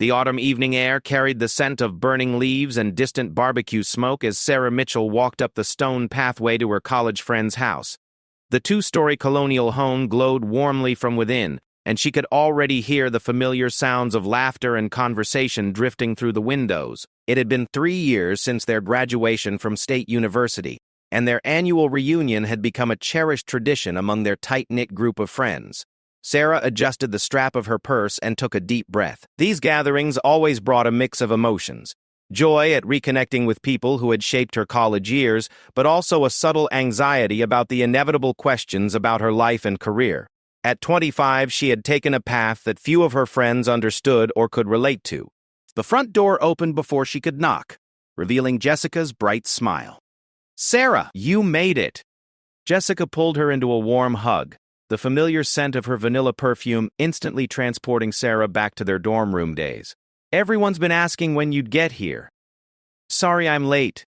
The autumn evening air carried the scent of burning leaves and distant barbecue smoke as Sarah Mitchell walked up the stone pathway to her college friend's house. The two-story colonial home glowed warmly from within, and she could already hear the familiar sounds of laughter and conversation drifting through the windows. It had been 3 years since their graduation from State University, and their annual reunion had become a cherished tradition among their tight-knit group of friends. Sarah adjusted the strap of her purse and took a deep breath. These gatherings always brought a mix of emotions. Joy at reconnecting with people who had shaped her college years, but also a subtle anxiety about the inevitable questions about her life and career. At 25, she had taken a path that few of her friends understood or could relate to. The front door opened before she could knock, revealing Jessica's bright smile. "Sarah, you made it!" Jessica pulled her into a warm hug, the familiar scent of her vanilla perfume instantly transporting Sarah back to their dorm room days. "Everyone's been asking when you'd get here." "Sorry I'm late,"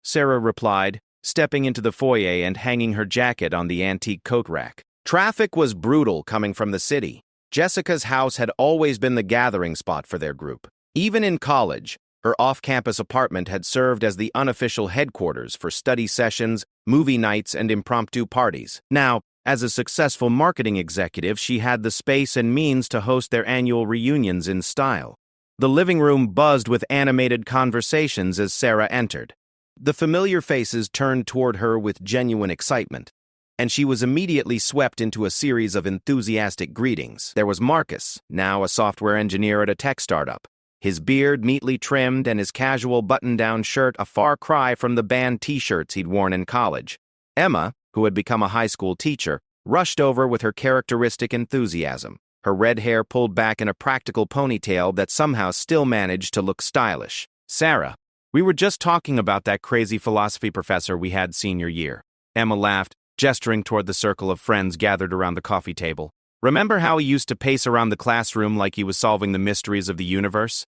Sarah replied, stepping into the foyer and hanging her jacket on the antique coat rack. Traffic was brutal coming from the city. Jessica's house had always been the gathering spot for their group. Even in college, her off-campus apartment had served as the unofficial headquarters for study sessions, movie nights, and impromptu parties. Now, as a successful marketing executive, she had the space and means to host their annual reunions in style. The living room buzzed with animated conversations as Sarah entered. The familiar faces turned toward her with genuine excitement, and she was immediately swept into a series of enthusiastic greetings. There was Marcus, now a software engineer at a tech startup, his beard neatly trimmed and his casual button-down shirt a far cry from the band t-shirts he'd worn in college. Emma, who had become a high school teacher, rushed over with her characteristic enthusiasm, her red hair pulled back in a practical ponytail that somehow still managed to look stylish. "Sarah, we were just talking about that crazy philosophy professor we had senior year." Emma laughed, gesturing toward the circle of friends gathered around the coffee table. "Remember how he used to pace around the classroom like he was solving the mysteries of the universe?"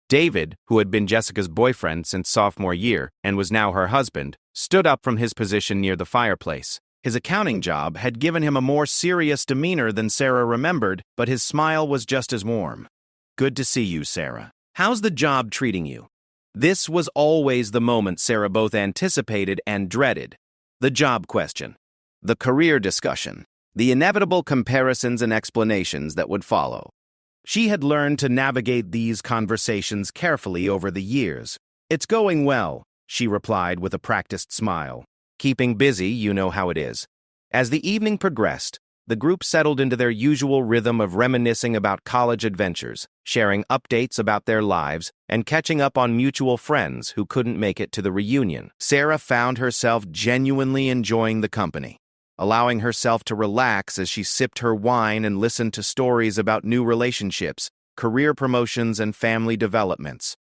David, who had been Jessica's boyfriend since sophomore year and was now her husband, stood up from his position near the fireplace. His accounting job had given him a more serious demeanor than Sarah remembered, but his smile was just as warm. "Good to see you, Sarah. How's the job treating you?" This was always the moment Sarah both anticipated and dreaded. The job question, the career discussion, the inevitable comparisons and explanations that would follow. She had learned to navigate these conversations carefully over the years. "It's going well," she replied with a practiced smile. "Keeping busy, you know how it is." As the evening progressed, the group settled into their usual rhythm of reminiscing about college adventures, sharing updates about their lives, and catching up on mutual friends who couldn't make it to the reunion. Sarah found herself genuinely enjoying the company, allowing herself to relax as she sipped her wine and listened to stories about new relationships, career promotions, and family developments.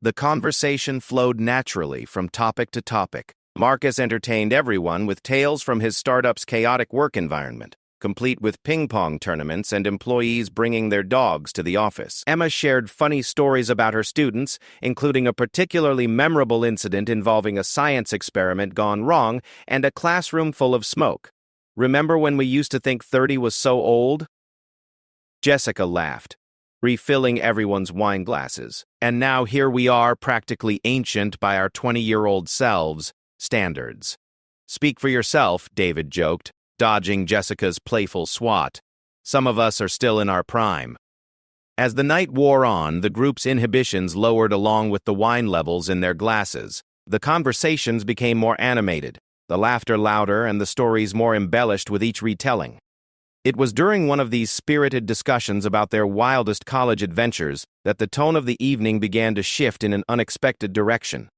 The conversation flowed naturally from topic to topic. Marcus entertained everyone with tales from his startup's chaotic work environment, complete with ping-pong tournaments and employees bringing their dogs to the office. Emma shared funny stories about her students, including a particularly memorable incident involving a science experiment gone wrong and a classroom full of smoke. "Remember when we used to think 30 was so old?" Jessica laughed, refilling everyone's wine glasses. "And now here we are, practically ancient by our 20-year-old selves. Standards." "Speak for yourself," David joked, dodging Jessica's playful swat. "Some of us are still in our prime." As the night wore on, the group's inhibitions lowered along with the wine levels in their glasses. The conversations became more animated, the laughter louder, and the stories more embellished with each retelling. It was during one of these spirited discussions about their wildest college adventures that the tone of the evening began to shift in an unexpected direction.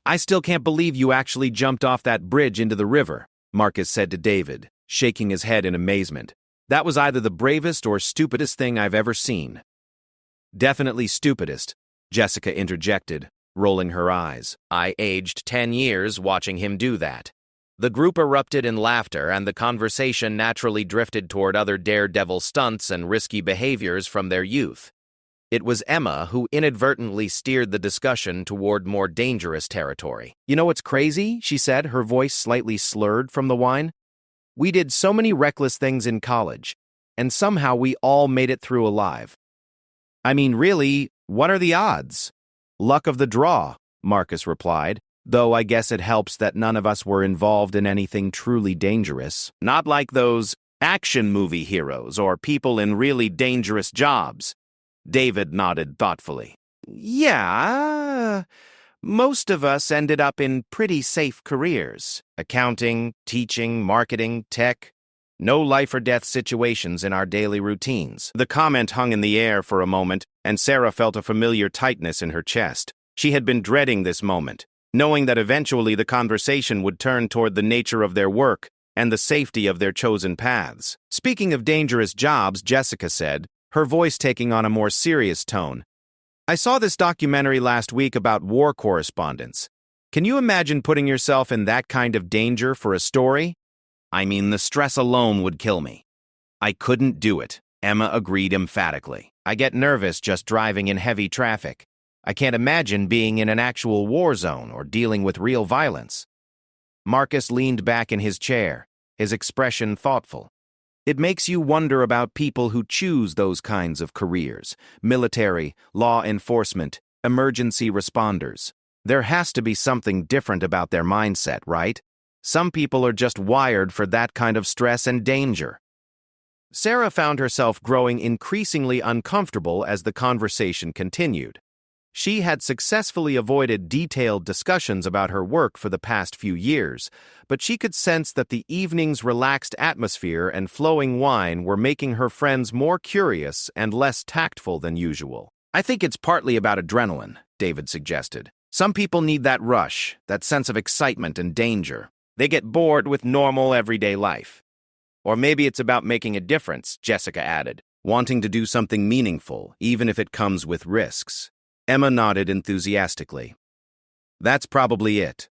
"I still can't believe you actually jumped off that bridge into the river," Marcus said to David, shaking his head in amazement. "That was either the bravest or stupidest thing I've ever seen." "Definitely stupidest," Jessica interjected, rolling her eyes. "I aged 10 years watching him do that." The group erupted in laughter, and the conversation naturally drifted toward other daredevil stunts and risky behaviors from their youth. It was Emma who inadvertently steered the discussion toward more dangerous territory. "You know what's crazy?" she said, her voice slightly slurred from the wine. "We did so many reckless things in college, and somehow we all made it through alive." I mean, really, what are the odds? Luck of the draw, Marcus replied, though I guess it helps that none of us were involved in anything truly dangerous. Not like those action movie heroes or people in really dangerous jobs. David nodded thoughtfully. Yeah, most of us ended up in pretty safe careers. Accounting, teaching, marketing, tech. No life-or-death situations in our daily routines. The comment hung in the air for a moment, and Sarah felt a familiar tightness in her chest. She had been dreading this moment, knowing that eventually the conversation would turn toward the nature of their work and the safety of their chosen paths. Speaking of dangerous jobs, Jessica said, her voice taking on a more serious tone. I saw this documentary last week about war correspondents. Can you imagine putting yourself in that kind of danger for a story? I mean, the stress alone would kill me. I couldn't do it, Emma agreed emphatically. I get nervous just driving in heavy traffic. I can't imagine being in an actual war zone or dealing with real violence. Marcus leaned back in his chair, his expression thoughtful. It makes you wonder about people who choose those kinds of careers: military, law enforcement, emergency responders. There has to be something different about their mindset, right? Some people are just wired for that kind of stress and danger. Sarah found herself growing increasingly uncomfortable as the conversation continued. She had successfully avoided detailed discussions about her work for the past few years, but she could sense that the evening's relaxed atmosphere and flowing wine were making her friends more curious and less tactful than usual. I think it's partly about adrenaline, David suggested. Some people need that rush, that sense of excitement and danger. They get bored with normal, everyday life. Or maybe it's about making a difference, Jessica added, wanting to do something meaningful, even if it comes with risks. Emma nodded enthusiastically. That's probably it.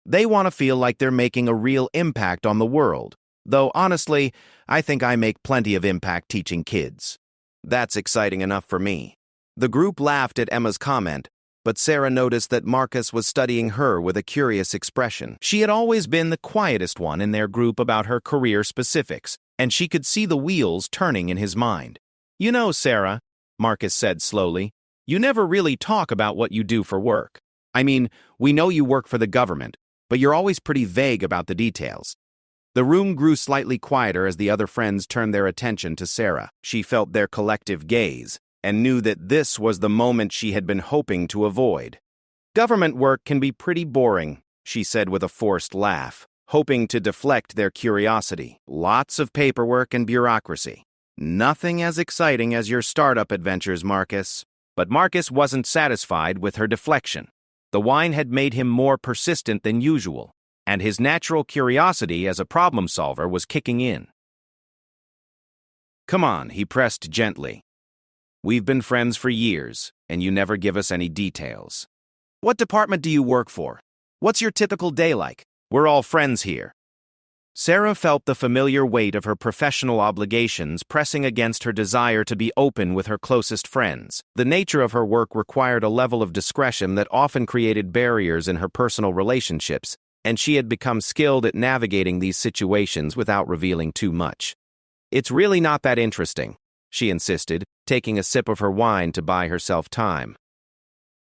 They want to feel like they're making a real impact on the world, though honestly, I think I make plenty of impact teaching kids. That's exciting enough for me. The group laughed at Emma's comment, but Sarah noticed that Marcus was studying her with a curious expression. She had always been the quietest one in their group about her career specifics, and she could see the wheels turning in his mind. You know, Sarah, Marcus said slowly, you never really talk about what you do for work. I mean, we know you work for the government, but you're always pretty vague about the details. The room grew slightly quieter as the other friends turned their attention to Sarah. She felt their collective gaze, and knew that this was the moment she had been hoping to avoid. Government work can be pretty boring, she said with a forced laugh, hoping to deflect their curiosity. Lots of paperwork and bureaucracy. Nothing as exciting as your startup adventures, Marcus. But Marcus wasn't satisfied with her deflection. The wine had made him more persistent than usual, and his natural curiosity as a problem solver was kicking in. Come on, he pressed gently. We've been friends for years, and you never give us any details. What department do you work for? What's your typical day like? We're all friends here. Sarah felt the familiar weight of her professional obligations pressing against her desire to be open with her closest friends. The nature of her work required a level of discretion that often created barriers in her personal relationships, and she had become skilled at navigating these situations without revealing too much. It's really not that interesting, she insisted, taking a sip of her wine to buy herself time.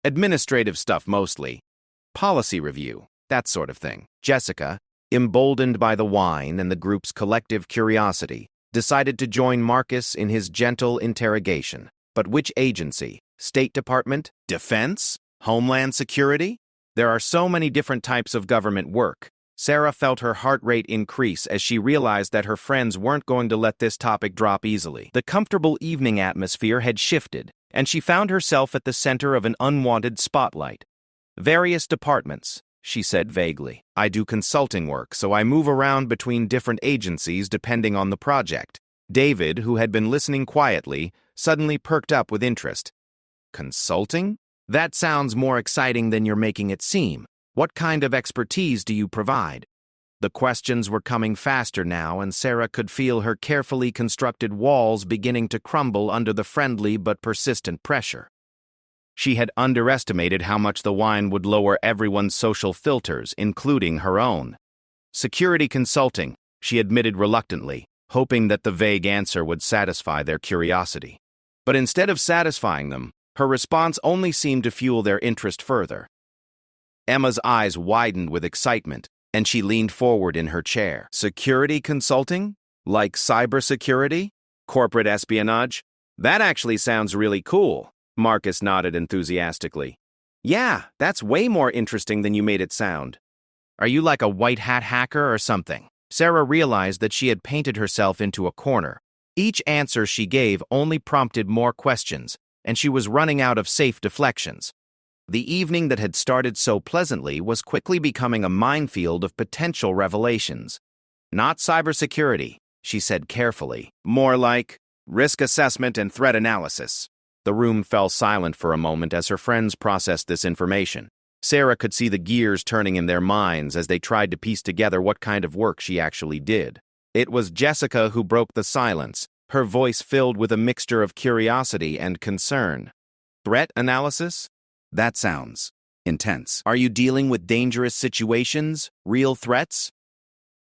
Administrative stuff mostly. Policy review, that sort of thing. Jessica, emboldened by the wine and the group's collective curiosity, decided to join Marcus in his gentle interrogation. But which agency? State Department? Defense? Homeland Security? There are so many different types of government work. Sarah felt her heart rate increase as she realized that her friends weren't going to let this topic drop easily. The comfortable evening atmosphere had shifted, and she found herself at the center of an unwanted spotlight. Various departments, she said vaguely. I do consulting work, so I move around between different agencies depending on the project. David, who had been listening quietly, suddenly perked up with interest. Consulting? That sounds more exciting than you're making it seem. What kind of expertise do you provide? The questions were coming faster now, and Sarah could feel her carefully constructed walls beginning to crumble under the friendly but persistent pressure. She had underestimated how much the wine would lower everyone's social filters, including her own. Security consulting, she admitted reluctantly, hoping that the vague answer would satisfy their curiosity. But instead of satisfying them, her response only seemed to fuel their interest further. Emma's eyes widened with excitement, and she leaned forward in her chair. Security consulting? Like cybersecurity? Corporate espionage? That actually sounds really cool, Marcus nodded enthusiastically. Yeah, that's way more interesting than you made it sound. Are you like a white hat hacker or something? Sarah realized that she had painted herself into a corner. Each answer she gave only prompted more questions, and she was running out of safe deflections. The evening that had started so pleasantly was quickly becoming a minefield of potential revelations. Not cybersecurity, she said carefully. More like risk assessment and threat analysis. The room fell silent for a moment as her friends processed this information. Sarah could see the gears turning in their minds as they tried to piece together what kind of work she actually did. It was Jessica who broke the silence, her voice filled with a mixture of curiosity and concern. Threat analysis? That sounds intense. Are you dealing with dangerous situations? Real threats?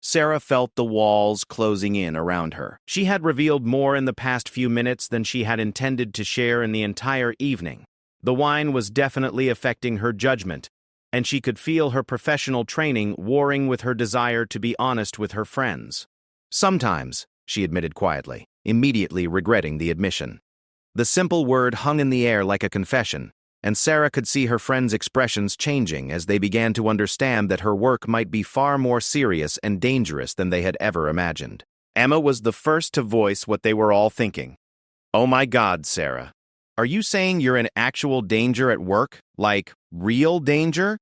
Sarah felt the walls closing in around her. She had revealed more in the past few minutes than she had intended to share in the entire evening. The wine was definitely affecting her judgment, and she could feel her professional training warring with her desire to be honest with her friends. Sometimes, she admitted quietly, immediately regretting the admission. The simple word hung in the air like a confession, and Sarah could see her friends' expressions changing as they began to understand that her work might be far more serious and dangerous than they had ever imagined. Emma was the first to voice what they were all thinking. Oh my God, Sarah. Are you saying you're in actual danger at work? Like, real danger?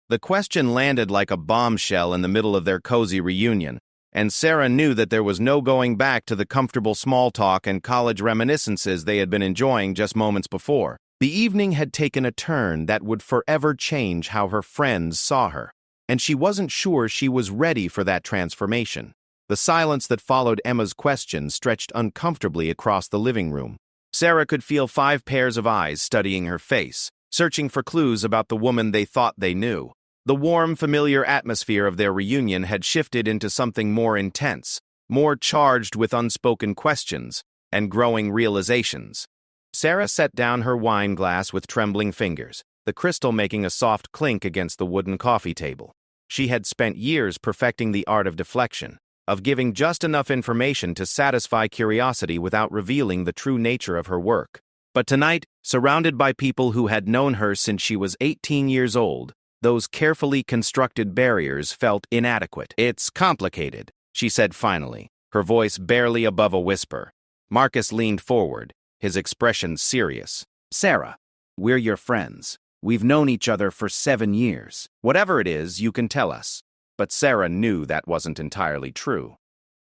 The question landed like a bombshell in the middle of their cozy reunion, and Sarah knew that there was no going back to the comfortable small talk and college reminiscences they had been enjoying just moments before. The evening had taken a turn that would forever change how her friends saw her, and she wasn't sure she was ready for that transformation. The silence that followed Emma's question stretched uncomfortably across the living room. Sarah could feel 5 pairs of eyes studying her face, searching for clues about the woman they thought they knew. The warm, familiar atmosphere of their reunion had shifted into something more intense, more charged with unspoken questions and growing realizations. Sarah set down her wine glass with trembling fingers, the crystal making a soft clink against the wooden coffee table. She had spent years perfecting the art of deflection, of giving just enough information to satisfy curiosity without revealing the true nature of her work. But tonight, surrounded by people who had known her since she was 18 years old, those carefully constructed barriers felt inadequate. It's complicated, she said finally, her voice barely above a whisper. Marcus leaned forward, his expression serious. Sarah, we're your friends. We've known each other for 7 years. Whatever it is, you can tell us. But Sarah knew that wasn't entirely true.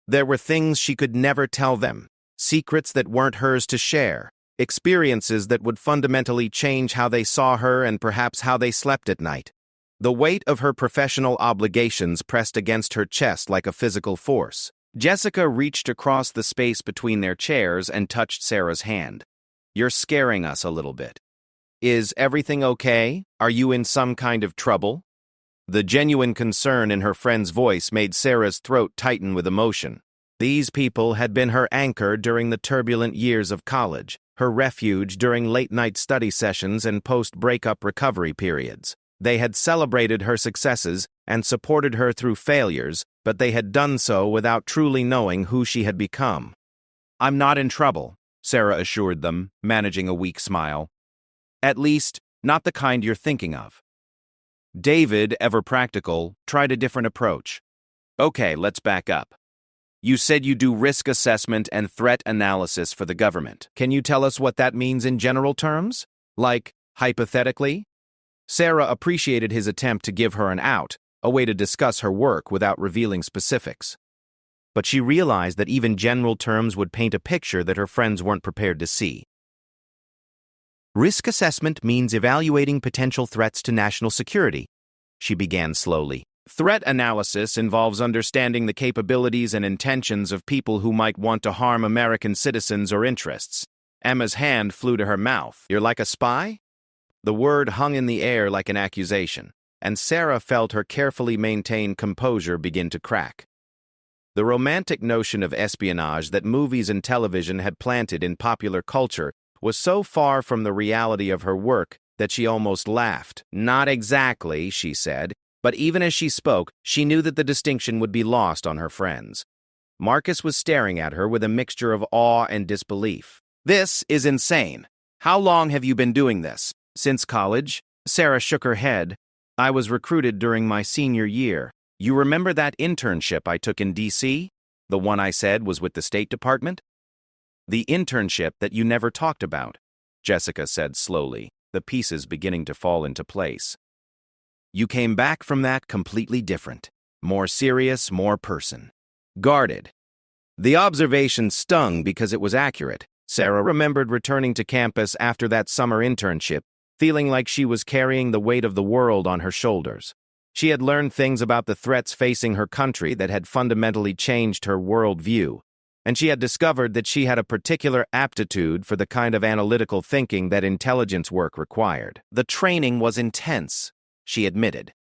There were things she could never tell them, secrets that weren't hers to share, experiences that would fundamentally change how they saw her and perhaps how they slept at night. The weight of her professional obligations pressed against her chest like a physical force. Jessica reached across the space between their chairs and touched Sarah's hand. You're scaring us a little bit. Is everything okay? Are you in some kind of trouble? The genuine concern in her friend's voice made Sarah's throat tighten with emotion. These people had been her anchor during the turbulent years of college, her refuge during late-night study sessions and post-breakup recovery periods. They had celebrated her successes and supported her through failures, but they had done so without truly knowing who she had become. I'm not in trouble, Sarah assured them, managing a weak smile. At least, not the kind you're thinking of. David, ever practical, tried a different approach. Okay, let's back up. You said you do risk assessment and threat analysis for the government. Can you tell us what that means in general terms? Like, hypothetically? Sarah appreciated his attempt to give her an out, a way to discuss her work without revealing specifics. But she realized that even general terms would paint a picture that her friends weren't prepared to see. Risk assessment means evaluating potential threats to national security, she began slowly. Threat analysis involves understanding the capabilities and intentions of people who might want to harm American citizens or interests. Emma's hand flew to her mouth. You're like a spy? The word hung in the air like an accusation, and Sarah felt her carefully maintained composure begin to crack. The romantic notion of espionage that movies and television had planted in popular culture was so far from the reality of her work that she almost laughed. "Not exactly," she said, but even as she spoke, she knew that the distinction would be lost on her friends. Marcus was staring at her with a mixture of awe and disbelief. "This is insane. How long have you been doing this?" "Since college." Sarah shook her head. "I was recruited during my senior year. You remember that internship I took in D.C.? The one I said was with the State Department?" "The internship that you never talked about," Jessica said slowly, the pieces beginning to fall into place. "You came back from that completely different. More serious, more person. Guarded." The observation stung because it was accurate. Sarah remembered returning to campus after that summer internship, feeling like she was carrying the weight of the world on her shoulders. She had learned things about the threats facing her country that had fundamentally changed her worldview, and she had discovered that she had a particular aptitude for the kind of analytical thinking that intelligence work required. "The training was intense," she admitted.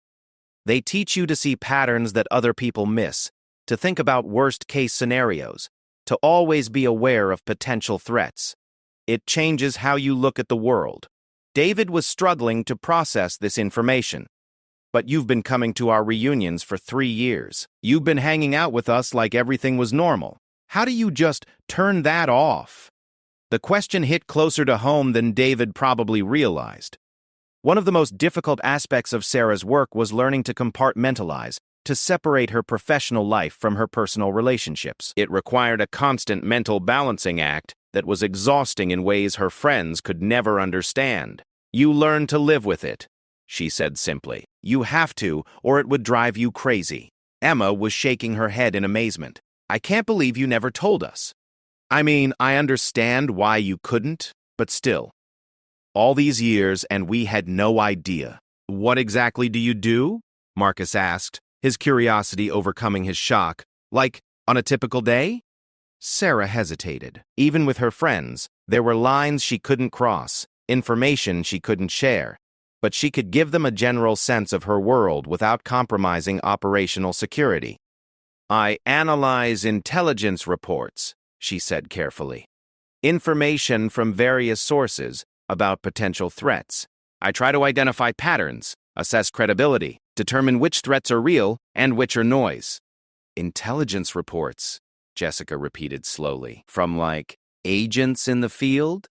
"They teach you to see patterns that other people miss, to think about worst-case scenarios, to always be aware of potential threats. It changes how you look at the world." David was struggling to process this information. "But you've been coming to our reunions for 3 years. You've been hanging out with us like everything was normal. How do you just turn that off?" The question hit closer to home than David probably realized. One of the most difficult aspects of Sarah's work was learning to compartmentalize, to separate her professional life from her personal relationships. It required a constant mental balancing act that was exhausting in ways her friends could never understand. "You learn to live with it," she said simply. "You have to, or it would drive you crazy." Emma was shaking her head in amazement. "I can't believe you never told us." "I mean, I understand why you couldn't, but still. All these years and we had no idea." "What exactly do you do?" Marcus asked, his curiosity overcoming his shock. "Like, on a typical day?" Sarah hesitated. Even with her friends, there were lines she couldn't cross, information she couldn't share, but she could give them a general sense of her world without compromising operational security. "I analyze intelligence reports," she said carefully. "Information from various sources about potential threats. I try to identify patterns, assess credibility, determine which threats are real and which are noise." "Intelligence reports," Jessica repeated slowly. "From, like, agents in the field?"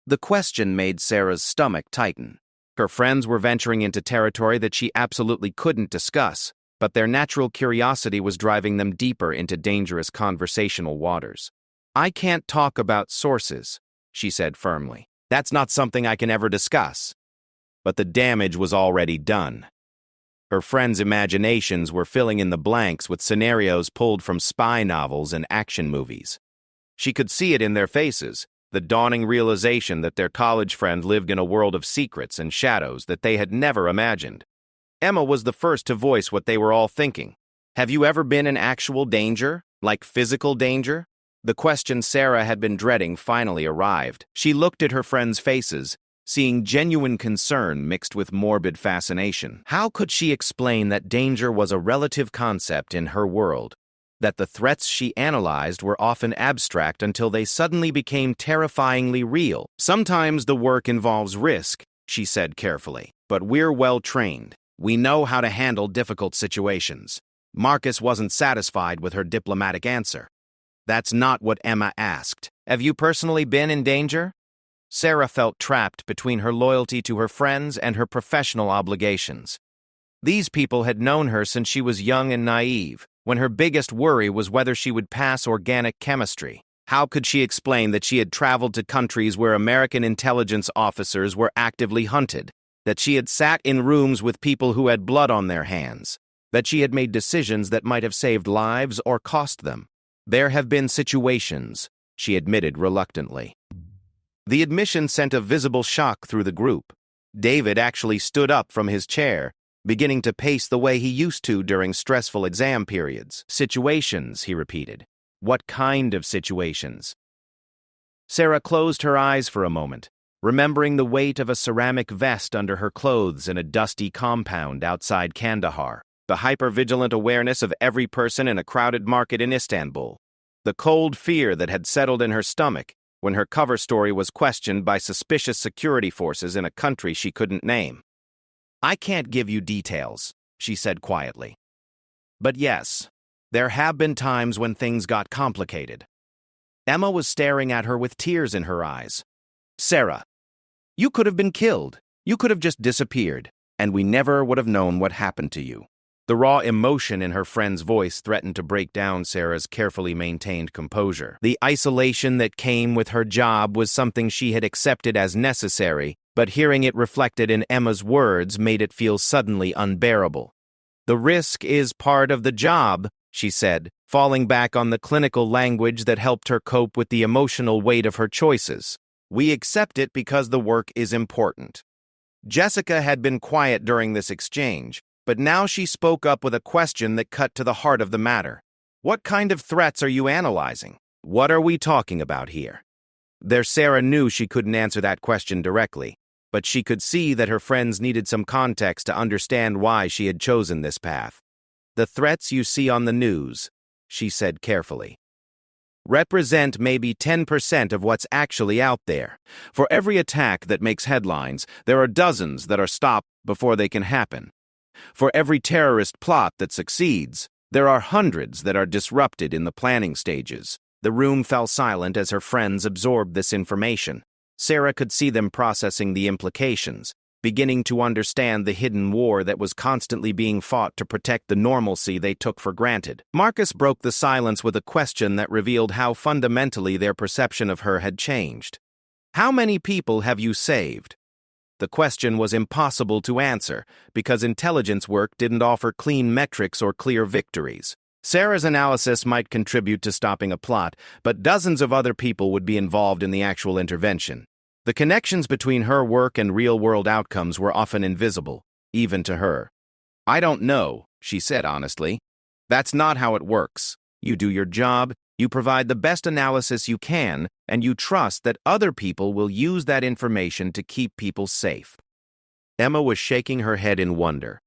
The question made Sarah's stomach tighten. Her friends were venturing into territory that she absolutely couldn't discuss, but their natural curiosity was driving them deeper into dangerous conversational waters. "I can't talk about sources," she said firmly. "That's not something I can ever discuss." But the damage was already done. Her friends' imaginations were filling in the blanks with scenarios pulled from spy novels and action movies. She could see it in their faces, the dawning realization that their college friend lived in a world of secrets and shadows that they had never imagined. Emma was the first to voice what they were all thinking. "Have you ever been in actual danger? Like physical danger?" The question Sarah had been dreading finally arrived. She looked at her friends' faces, seeing genuine concern mixed with morbid fascination. How could she explain that danger was a relative concept in her world? That the threats she analyzed were often abstract until they suddenly became terrifyingly real. "Sometimes the work involves risk," she said carefully, "but we're well trained. We know how to handle difficult situations." Marcus wasn't satisfied with her diplomatic answer. "That's not what Emma asked. Have you personally been in danger?" Sarah felt trapped between her loyalty to her friends and her professional obligations. These people had known her since she was young and naive, when her biggest worry was whether she would pass organic chemistry. How could she explain that she had traveled to countries where American intelligence officers were actively hunted, that she had sat in rooms with people who had blood on their hands, that she had made decisions that might have saved lives or cost them? "There have been situations," she admitted reluctantly. The admission sent a visible shock through the group. David actually stood up from his chair, beginning to pace the way he used to during stressful exam periods. "Situations," he repeated. "What kind of situations?" Sarah closed her eyes for a moment, remembering the weight of a ceramic vest under her clothes in a dusty compound outside Kandahar, the hypervigilant awareness of every person in a crowded market in Istanbul, the cold fear that had settled in her stomach, when her cover story was questioned by suspicious security forces in a country she couldn't name. "I can't give you details," she said quietly. "But yes, there have been times when things got complicated." Emma was staring at her with tears in her eyes. "Sarah, you could have been killed. You could have just disappeared, and we never would have known what happened to you." The raw emotion in her friend's voice threatened to break down Sarah's carefully maintained composure. The isolation that came with her job was something she had accepted as necessary, but hearing it reflected in Emma's words made it feel suddenly unbearable. "The risk is part of the job," she said, falling back on the clinical language that helped her cope with the emotional weight of her choices. "We accept it because the work is important." Jessica had been quiet during this exchange, but now she spoke up with a question that cut to the heart of the matter. "What kind of threats are you analyzing? What are we talking about here?" Sarah knew she couldn't answer that question directly, but she could see that her friends needed some context to understand why she had chosen this path. "The threats you see on the news," she said carefully, "represent maybe 10% of what's actually out there. For every attack that makes headlines, there are dozens that are stopped before they can happen. For every terrorist plot that succeeds, there are hundreds that are disrupted in the planning stages." The room fell silent as her friends absorbed this information. Sarah could see them processing the implications, beginning to understand the hidden war that was constantly being fought to protect the normalcy they took for granted. Marcus broke the silence with a question that revealed how fundamentally their perception of her had changed. "How many people have you saved?" The question was impossible to answer because intelligence work didn't offer clean metrics or clear victories. Sarah's analysis might contribute to stopping a plot, but dozens of other people would be involved in the actual intervention. The connections between her work and real-world outcomes were often invisible, even to her. "I don't know," she said honestly. "That's not how it works. You do your job, you provide the best analysis you can, and you trust that other people will use that information to keep people safe." Emma was shaking her head in wonder.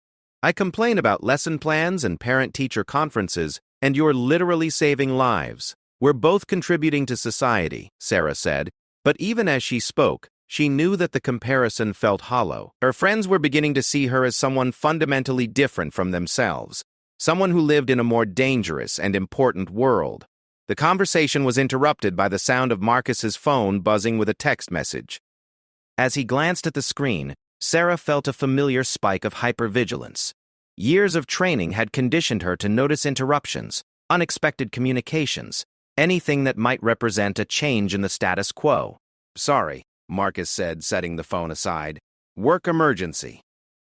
"I complain about lesson plans and parent-teacher conferences, and you're literally saving lives. We're both contributing to society," Sarah said, but even as she spoke, she knew that the comparison felt hollow. Her friends were beginning to see her as someone fundamentally different from themselves, someone who lived in a more dangerous and important world. The conversation was interrupted by the sound of Marcus's phone buzzing with a text message. As he glanced at the screen, Sarah felt a familiar spike of hypervigilance. Years of training had conditioned her to notice interruptions, unexpected communications, anything that might represent a change in the status quo. "Sorry," Marcus said, setting the phone aside. "Work emergency.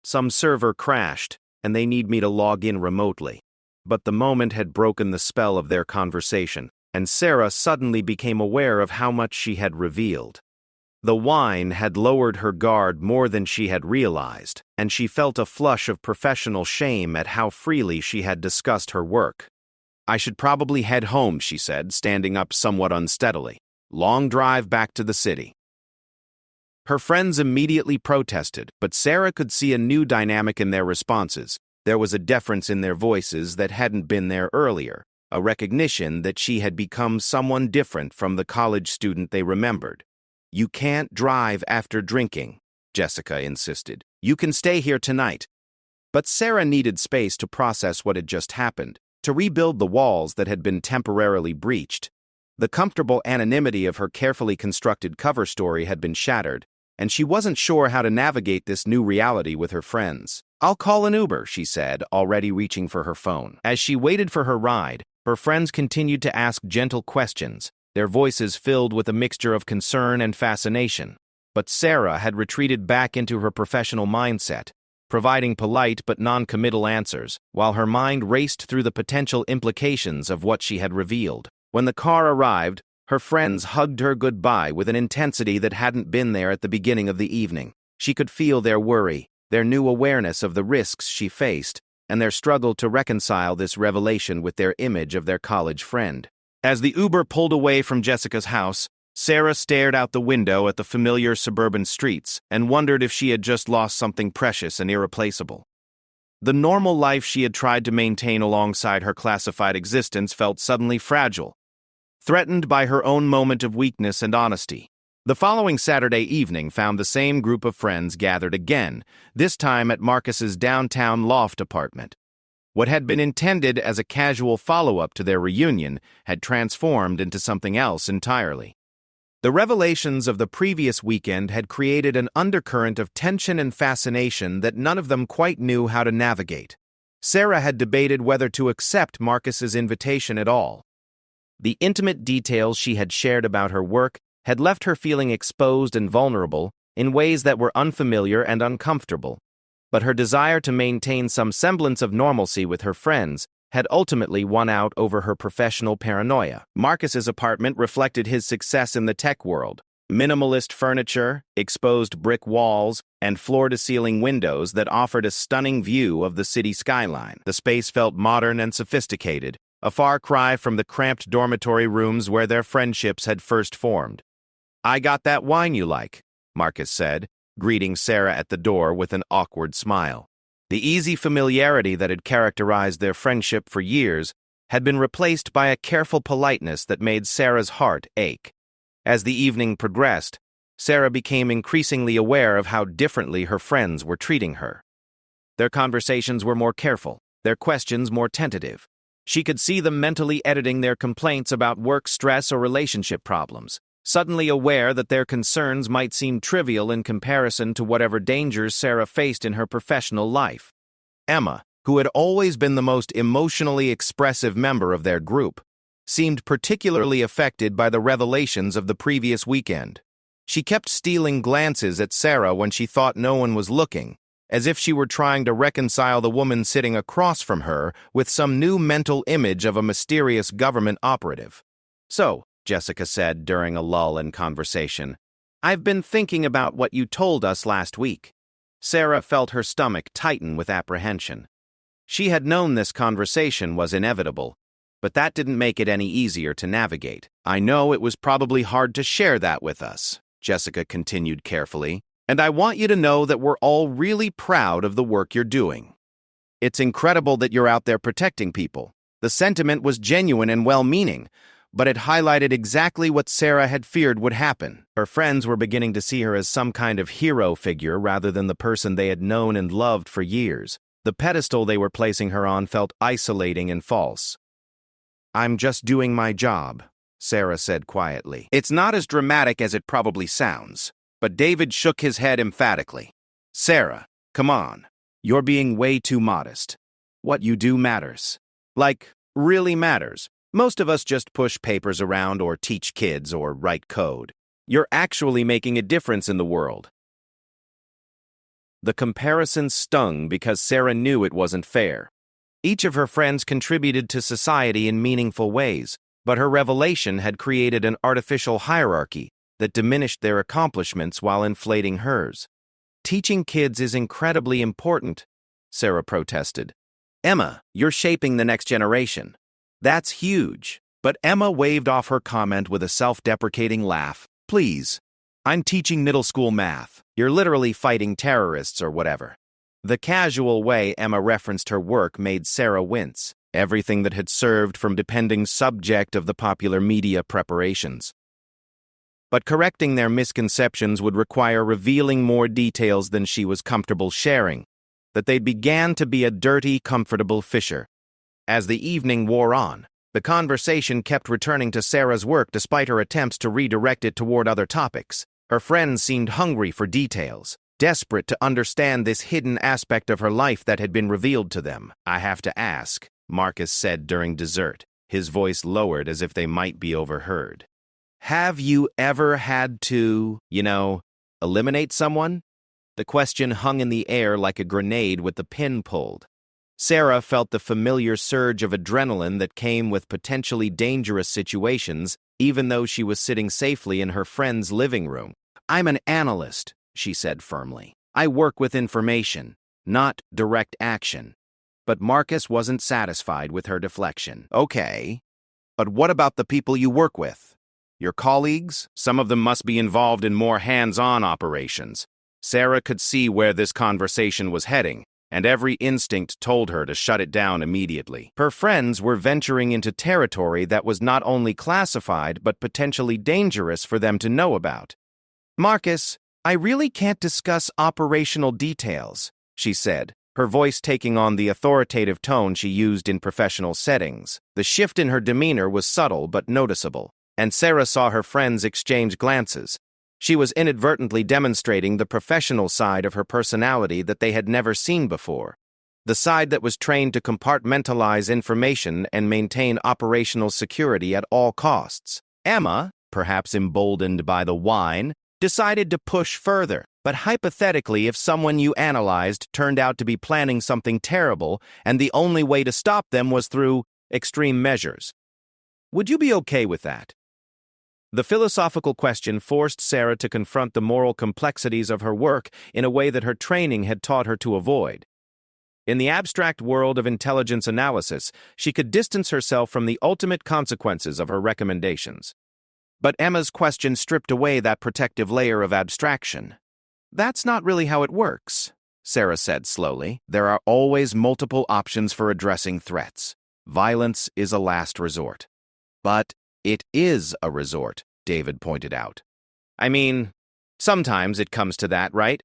Some server crashed, and they need me to log in remotely." But the moment had broken the spell of their conversation, and Sarah suddenly became aware of how much she had revealed. The wine had lowered her guard more than she had realized, and she felt a flush of professional shame at how freely she had discussed her work. "I should probably head home," she said, standing up somewhat unsteadily. "Long drive back to the city." Her friends immediately protested, but Sarah could see a new dynamic in their responses. There was a deference in their voices that hadn't been there earlier, a recognition that she had become someone different from the college student they remembered. "You can't drive after drinking," Jessica insisted. "You can stay here tonight." But Sarah needed space to process what had just happened, to rebuild the walls that had been temporarily breached. The comfortable anonymity of her carefully constructed cover story had been shattered, and she wasn't sure how to navigate this new reality with her friends. "I'll call an Uber," she said, already reaching for her phone. As she waited for her ride, her friends continued to ask gentle questions, their voices filled with a mixture of concern and fascination. But Sarah had retreated back into her professional mindset, providing polite but non-committal answers, while her mind raced through the potential implications of what she had revealed. When the car arrived, her friends hugged her goodbye with an intensity that hadn't been there at the beginning of the evening. She could feel their worry, their new awareness of the risks she faced, and their struggle to reconcile this revelation with their image of their college friend. As the Uber pulled away from Jessica's house, Sarah stared out the window at the familiar suburban streets and wondered if she had just lost something precious and irreplaceable. The normal life she had tried to maintain alongside her classified existence felt suddenly fragile. threatened by her own moment of weakness and honesty. The following Saturday evening found the same group of friends gathered again, this time at Marcus's downtown loft apartment. What had been intended as a casual follow-up to their reunion had transformed into something else entirely. The revelations of the previous weekend had created an undercurrent of tension and fascination that none of them quite knew how to navigate. Sarah had debated whether to accept Marcus's invitation at all. The intimate details she had shared about her work had left her feeling exposed and vulnerable in ways that were unfamiliar and uncomfortable. But her desire to maintain some semblance of normalcy with her friends had ultimately won out over her professional paranoia. Marcus's apartment reflected his success in the tech world. Minimalist furniture, exposed brick walls, and floor-to-ceiling windows that offered a stunning view of the city skyline. The space felt modern and sophisticated, a far cry from the cramped dormitory rooms where their friendships had first formed. "I got that wine you like," Marcus said, greeting Sarah at the door with an awkward smile. The easy familiarity that had characterized their friendship for years had been replaced by a careful politeness that made Sarah's heart ache. As the evening progressed, Sarah became increasingly aware of how differently her friends were treating her. Their conversations were more careful, their questions more tentative. She could see them mentally editing their complaints about work stress or relationship problems, suddenly aware that their concerns might seem trivial in comparison to whatever dangers Sarah faced in her professional life. Emma, who had always been the most emotionally expressive member of their group, seemed particularly affected by the revelations of the previous weekend. She kept stealing glances at Sarah when she thought no one was looking, as if she were trying to reconcile the woman sitting across from her with some new mental image of a mysterious government operative. "So," Jessica said during a lull in conversation, "I've been thinking about what you told us last week." Sarah felt her stomach tighten with apprehension. She had known this conversation was inevitable, but that didn't make it any easier to navigate. "I know it was probably hard to share that with us," Jessica continued carefully, "and I want you to know that we're all really proud of the work you're doing. It's incredible that you're out there protecting people." The sentiment was genuine and well-meaning, but it highlighted exactly what Sarah had feared would happen. Her friends were beginning to see her as some kind of hero figure rather than the person they had known and loved for years. The pedestal they were placing her on felt isolating and false. "I'm just doing my job," Sarah said quietly. "It's not as dramatic as it probably sounds." But David shook his head emphatically. "Sarah, come on. You're being way too modest. What you do matters. Like, really matters. Most of us just push papers around or teach kids or write code. You're actually making a difference in the world." The comparison stung because Sarah knew it wasn't fair. Each of her friends contributed to society in meaningful ways, but her revelation had created an artificial hierarchy that diminished their accomplishments while inflating hers. "Teaching kids is incredibly important," Sarah protested. "Emma, you're shaping the next generation. That's huge." But Emma waved off her comment with a self-deprecating laugh. "Please, I'm teaching middle school math. You're literally fighting terrorists or whatever." The casual way Emma referenced her work made Sarah wince, everything that had served from depending subject of the popular media preparations. But correcting their misconceptions would require revealing more details than she was comfortable sharing, that they began to be a dirty, comfortable fissure. As the evening wore on, the conversation kept returning to Sarah's work despite her attempts to redirect it toward other topics. Her friends seemed hungry for details, desperate to understand this hidden aspect of her life that had been revealed to them. "I have to ask," Marcus said during dessert, his voice lowered as if they might be overheard. "Have you ever had to, eliminate someone?" The question hung in the air like a grenade with the pin pulled. Sarah felt the familiar surge of adrenaline that came with potentially dangerous situations, even though she was sitting safely in her friend's living room. "I'm an analyst," she said firmly. "I work with information, not direct action." But Marcus wasn't satisfied with her deflection. "Okay, but what about the people you work with? Your colleagues? Some of them must be involved in more hands-on operations." Sarah could see where this conversation was heading, and every instinct told her to shut it down immediately. Her friends were venturing into territory that was not only classified but potentially dangerous for them to know about. "Marcus, I really can't discuss operational details," she said, her voice taking on the authoritative tone she used in professional settings. The shift in her demeanor was subtle but noticeable, and Sarah saw her friends exchange glances. She was inadvertently demonstrating the professional side of her personality that they had never seen before, the side that was trained to compartmentalize information and maintain operational security at all costs. Emma, perhaps emboldened by the wine, decided to push further. But hypothetically, if someone you analyzed turned out to be planning something terrible and the only way to stop them was through extreme measures, would you be okay with that? The philosophical question forced Sarah to confront the moral complexities of her work in a way that her training had taught her to avoid. In the abstract world of intelligence analysis, she could distance herself from the ultimate consequences of her recommendations. But Emma's question stripped away that protective layer of abstraction. "That's not really how it works," Sarah said slowly. "There are always multiple options for addressing threats. Violence is a last resort." "But it is a resort," David pointed out. "I mean, sometimes it comes to that, right?"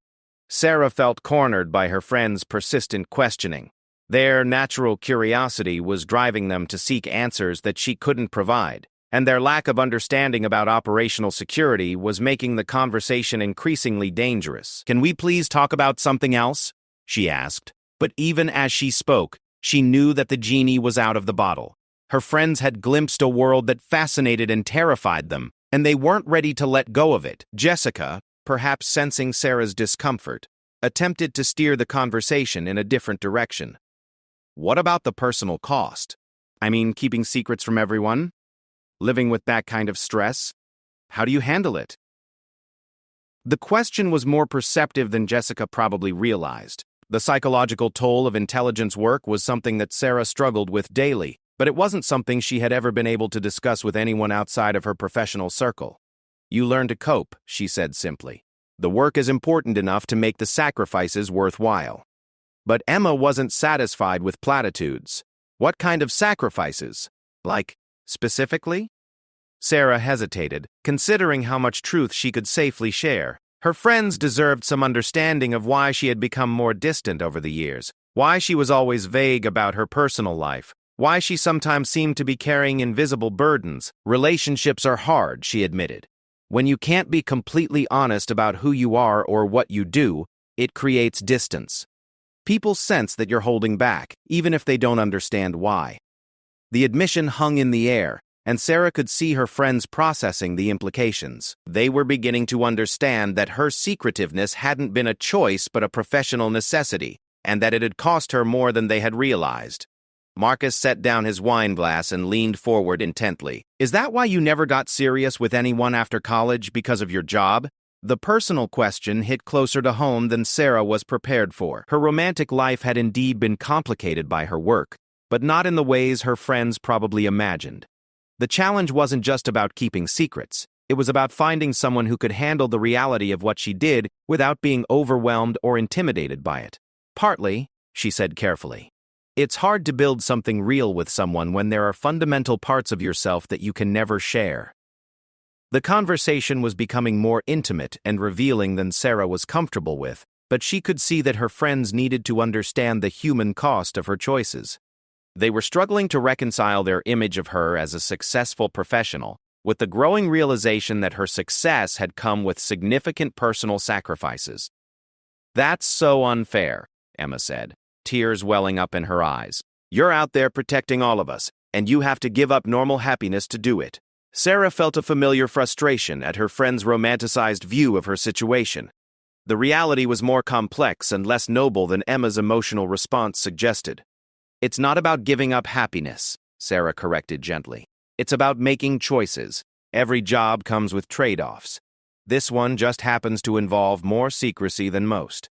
Sarah felt cornered by her friend's persistent questioning. Their natural curiosity was driving them to seek answers that she couldn't provide, and their lack of understanding about operational security was making the conversation increasingly dangerous. "Can we please talk about something else?" she asked. But even as she spoke, she knew that the genie was out of the bottle. Her friends had glimpsed a world that fascinated and terrified them, and they weren't ready to let go of it. Jessica, perhaps sensing Sarah's discomfort, attempted to steer the conversation in a different direction. "What about the personal cost? I mean, keeping secrets from everyone? Living with that kind of stress? How do you handle it?" The question was more perceptive than Jessica probably realized. The psychological toll of intelligence work was something that Sarah struggled with daily, but it wasn't something she had ever been able to discuss with anyone outside of her professional circle. "You learn to cope," she said simply. "The work is important enough to make the sacrifices worthwhile." But Emma wasn't satisfied with platitudes. "What kind of sacrifices? Like, specifically?" Sarah hesitated, considering how much truth she could safely share. Her friends deserved some understanding of why she had become more distant over the years, why she was always vague about her personal life, why she sometimes seemed to be carrying invisible burdens. "Relationships are hard," she admitted. "When you can't be completely honest about who you are or what you do, it creates distance. People sense that you're holding back, even if they don't understand why." The admission hung in the air, and Sarah could see her friends processing the implications. They were beginning to understand that her secretiveness hadn't been a choice but a professional necessity, and that it had cost her more than they had realized. Marcus set down his wine glass and leaned forward intently. "Is that why you never got serious with anyone after college, because of your job?" The personal question hit closer to home than Sarah was prepared for. Her romantic life had indeed been complicated by her work, but not in the ways her friends probably imagined. The challenge wasn't just about keeping secrets. It was about finding someone who could handle the reality of what she did without being overwhelmed or intimidated by it. "Partly," she said carefully. "It's hard to build something real with someone when there are fundamental parts of yourself that you can never share." The conversation was becoming more intimate and revealing than Sarah was comfortable with, but she could see that her friends needed to understand the human cost of her choices. They were struggling to reconcile their image of her as a successful professional with the growing realization that her success had come with significant personal sacrifices. "That's so unfair," Emma said, tears welling up in her eyes. "You're out there protecting all of us, and you have to give up normal happiness to do it." Sarah felt a familiar frustration at her friend's romanticized view of her situation. The reality was more complex and less noble than Emma's emotional response suggested. "It's not about giving up happiness," Sarah corrected gently. "It's about making choices. Every job comes with trade-offs. This one just happens to involve more secrecy than most."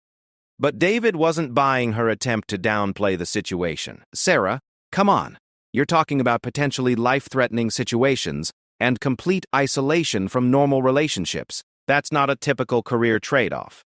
But David wasn't buying her attempt to downplay the situation. "Sarah, come on. You're talking about potentially life-threatening situations and complete isolation from normal relationships. That's not a typical career trade-off."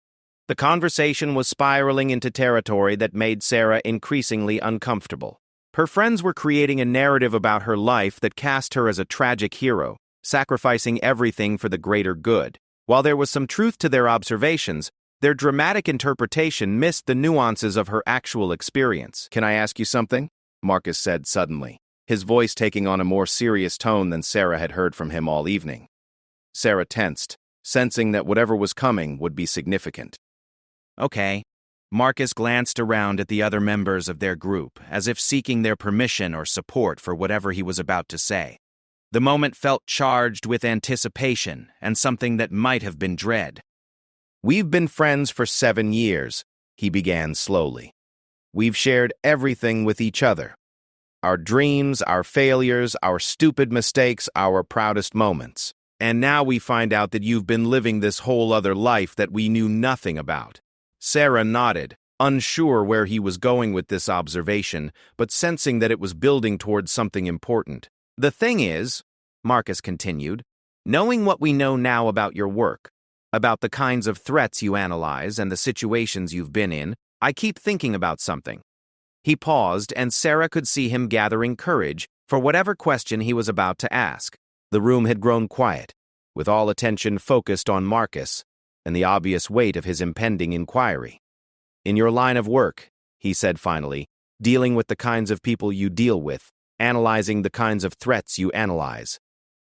The conversation was spiraling into territory that made Sarah increasingly uncomfortable. Her friends were creating a narrative about her life that cast her as a tragic hero, sacrificing everything for the greater good. While there was some truth to their observations, their dramatic interpretation missed the nuances of her actual experience. "Can I ask you something?" Marcus said suddenly, his voice taking on a more serious tone than Sarah had heard from him all evening. Sarah tensed, sensing that whatever was coming would be significant. "Okay." Marcus glanced around at the other members of their group, as if seeking their permission or support for whatever he was about to say. The moment felt charged with anticipation and something that might have been dread. "We've been friends for 7 years," he began slowly. "We've shared everything with each other. Our dreams, our failures, our stupid mistakes, our proudest moments. And now we find out that you've been living this whole other life that we knew nothing about." Sarah nodded, unsure where he was going with this observation, but sensing that it was building towards something important. "The thing is," Marcus continued, "knowing what we know now about your work, about the kinds of threats you analyze and the situations you've been in, I keep thinking about something." He paused, and Sarah could see him gathering courage for whatever question he was about to ask. The room had grown quiet, with all attention focused on Marcus and the obvious weight of his impending inquiry. "In your line of work," he said finally, "dealing with the kinds of people you deal with, analyzing the kinds of threats you analyze.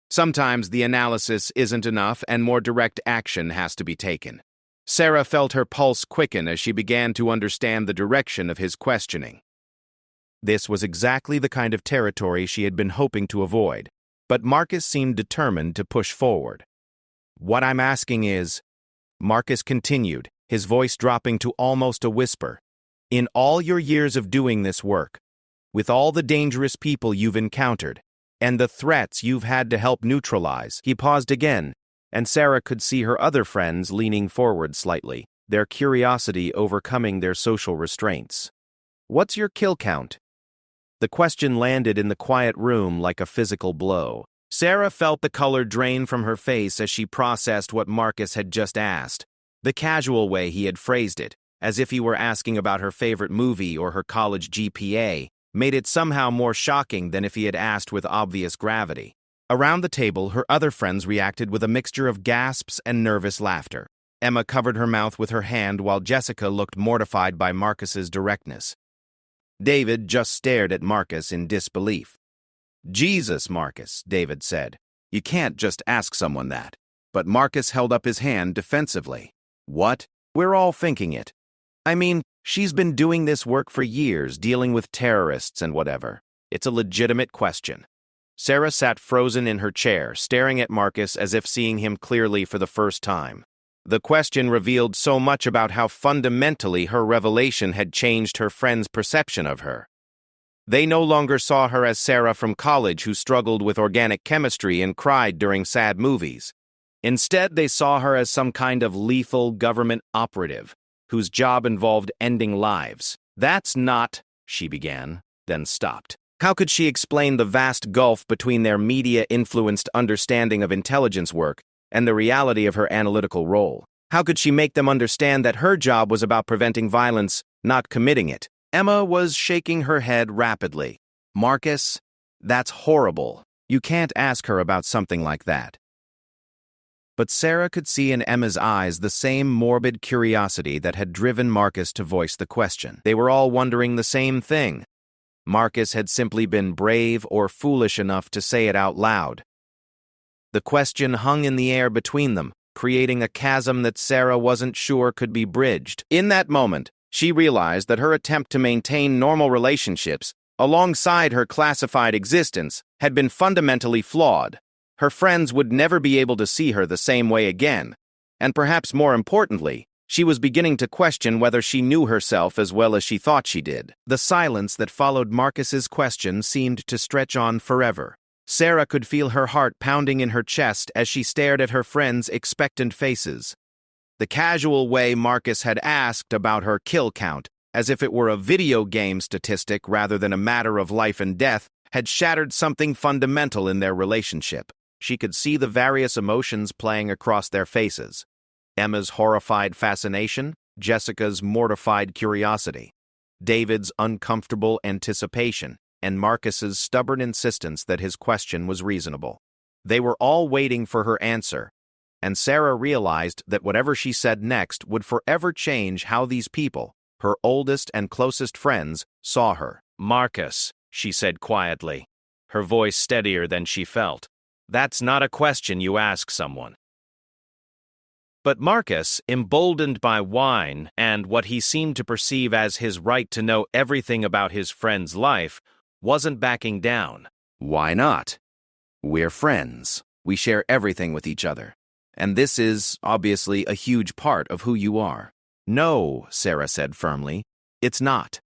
Sometimes the analysis isn't enough and more direct action has to be taken." Sarah felt her pulse quicken as she began to understand the direction of his questioning. This was exactly the kind of territory she had been hoping to avoid, but Marcus seemed determined to push forward. "What I'm asking is," Marcus continued, his voice dropping to almost a whisper, "in all your years of doing this work, with all the dangerous people you've encountered, and the threats you've had to help neutralize." He paused again, and Sarah could see her other friends leaning forward slightly, their curiosity overcoming their social restraints. "What's your kill count?" The question landed in the quiet room like a physical blow. Sarah felt the color drain from her face as she processed what Marcus had just asked, the casual way he had phrased it, as if he were asking about her favorite movie or her college GPA, made it somehow more shocking than if he had asked with obvious gravity. Around the table, her other friends reacted with a mixture of gasps and nervous laughter. Emma covered her mouth with her hand while Jessica looked mortified by Marcus's directness. David just stared at Marcus in disbelief. "Jesus, Marcus," David said. "You can't just ask someone that." But Marcus held up his hand defensively. "What? We're all thinking it. I mean, she's been doing this work for years, dealing with terrorists and whatever. It's a legitimate question." Sarah sat frozen in her chair, staring at Marcus as if seeing him clearly for the first time. The question revealed so much about how fundamentally her revelation had changed her friends' perception of her. They no longer saw her as Sarah from college who struggled with organic chemistry and cried during sad movies. Instead, they saw her as some kind of lethal government operative, whose job involved ending lives. "That's not," she began, then stopped. How could she explain the vast gulf between their media-influenced understanding of intelligence work and the reality of her analytical role? How could she make them understand that her job was about preventing violence, not committing it? Emma was shaking her head rapidly. "Marcus, that's horrible. You can't ask her about something like that." But Sarah could see in Emma's eyes the same morbid curiosity that had driven Marcus to voice the question. They were all wondering the same thing. Marcus had simply been brave or foolish enough to say it out loud. The question hung in the air between them, creating a chasm that Sarah wasn't sure could be bridged. In that moment, she realized that her attempt to maintain normal relationships alongside her classified existence had been fundamentally flawed. Her friends would never be able to see her the same way again, and perhaps more importantly, she was beginning to question whether she knew herself as well as she thought she did. The silence that followed Marcus's question seemed to stretch on forever. Sarah could feel her heart pounding in her chest as she stared at her friends' expectant faces. The casual way Marcus had asked about her kill count, as if it were a video game statistic rather than a matter of life and death, had shattered something fundamental in their relationship. She could see the various emotions playing across their faces. Emma's horrified fascination, Jessica's mortified curiosity, David's uncomfortable anticipation, and Marcus's stubborn insistence that his question was reasonable. They were all waiting for her answer, and Sarah realized that whatever she said next would forever change how these people, her oldest and closest friends, saw her. "Marcus," she said quietly, her voice steadier than she felt, "that's not a question you ask someone." But Marcus, emboldened by wine and what he seemed to perceive as his right to know everything about his friend's life, wasn't backing down. "Why not? We're friends. We share everything with each other. And this is, obviously, a huge part of who you are." "No," Sarah said firmly, "it's not."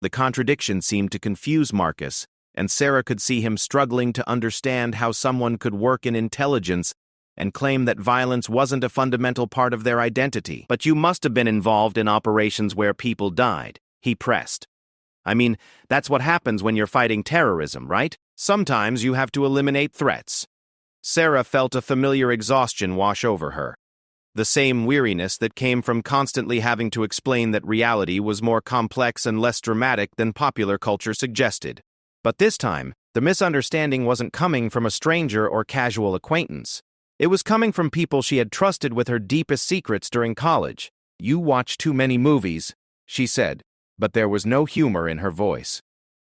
The contradiction seemed to confuse Marcus, and Sarah could see him struggling to understand how someone could work in intelligence and claim that violence wasn't a fundamental part of their identity. "But you must have been involved in operations where people died," he pressed. "I mean, that's what happens when you're fighting terrorism, right? Sometimes you have to eliminate threats." Sarah felt a familiar exhaustion wash over her. The same weariness that came from constantly having to explain that reality was more complex and less dramatic than popular culture suggested. But this time, the misunderstanding wasn't coming from a stranger or casual acquaintance. It was coming from people she had trusted with her deepest secrets during college. "You watch too many movies," she said, but there was no humor in her voice.